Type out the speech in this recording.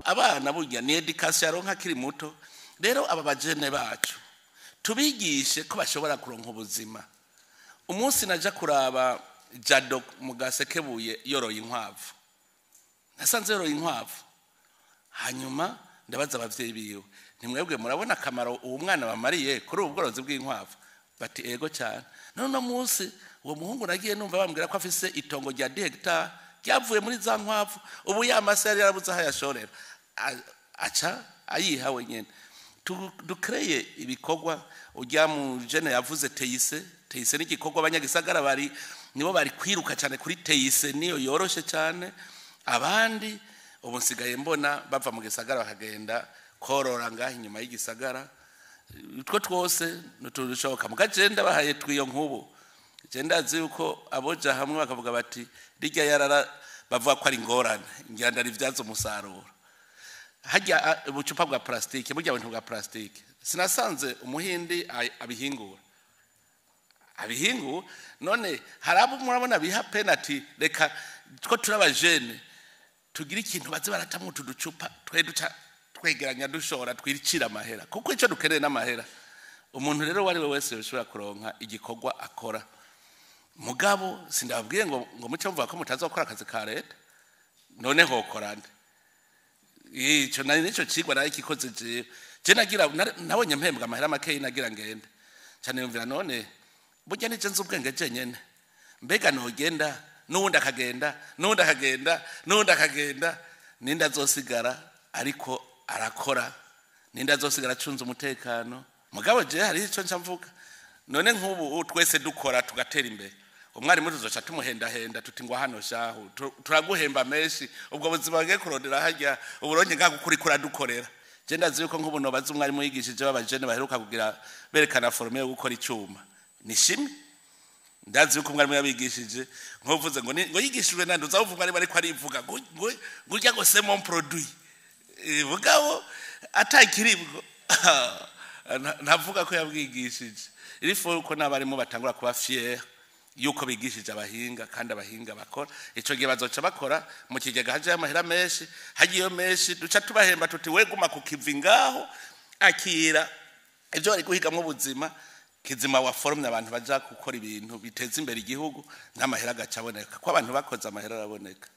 abana burya ni education yaronka kiri muto rero aba bajene bacu tubigishe ko bashobora kuronka ubuzima umunsi naja kuraba Jado Mugasekebuye yoroye inkwavu nasanze yoroye inkwavu hanyuma ndabaza abavyeyi biwe nimwebwe murabona akamaro uwo mwana bamariye kuri ubworozi bw'inkwavu bati ego cyane none munsi uwo muhungu nagiye numva bambwira ko afise itongo rya 10 hectare ryavuye muri za nkwavu ubu yamase yari yarabuze aho yashorera aca ayihawe nyene dukreye ibikorwa ujya mu jene yavuze Teise n'igikorwa abanyagisagara bari nibo bari kwiruka cyane kuri Teise niyo yoroshe cyane abandi ubu nsigaye mbona bava mu gisagara bakagenda korora ngaho inyuma y'igisagara utwo twose nuturushoka mugagenda bahaye twiyo nkubu genda azi uko aboja hamwe bakavuga bati rijya yarara bavuga ko ari ngorane ngiranda rivyazo umusaruro hajya ubucupa bwa plastike burya abantu bwa plastike sinasanze umuhindi abihingura none harabo murabona biha penalty reka two turabajene tugira ikintu baze baratamwe tuducupa twegeranya dushora twiricira amahera kuko ico dukeneye n'amahera umuntu rero wari we wese yoshobora kuronka igikorwa akora mugabo sindababwiye ngo muce mvuga ko mutazokora akazi ka leta none hokorande ico nari nico cigwa nayo kikoze je nagira nabonye mpembwa amahera make nagira ngende cyane yumvira none burya nije nzi ubwenge je nyene mbega nogenda nundi akagenda ninda azosigara ariko arakora ninda azosigara acunze umutekano mugabo je hari ico ncamvuga none nk'ubu twese dukora tugatera imbere umwari muri tuzoca tumuhenda tuti ngo hano shahu turaguhemba menshi ubwo buzima bwe kurondera hajya uburonke ngakukuri kuradukorera je ndazi yuko nk'ubu no bazi umwari muyigishije babajene baheruka kugira berekana forme yo gukora icuma nishimwe ndazi yuko umwari yabigishije nkovuze ngo yigishijwe nandi uzavuga ari ko arivuga ngo urya ngo c'est mon produit bugabo atakiribwo ntavuga ko yabwigishije irifo uko nabarimo batangura kuba fier yuko bigishije abahinga kandi abahinga bakora ico gihe bazoca bakora mu kigega haje amahera menshi hagiyo menshi duca tubahemba tuti weguma kukivi ngaho akira ivyo bari guhigamwe ubuzima kizima wa forumye abantu baja gukora ibintu biteza imbere igihugu n'amahera agacaboneka ko abantu bakoze amahera araboneka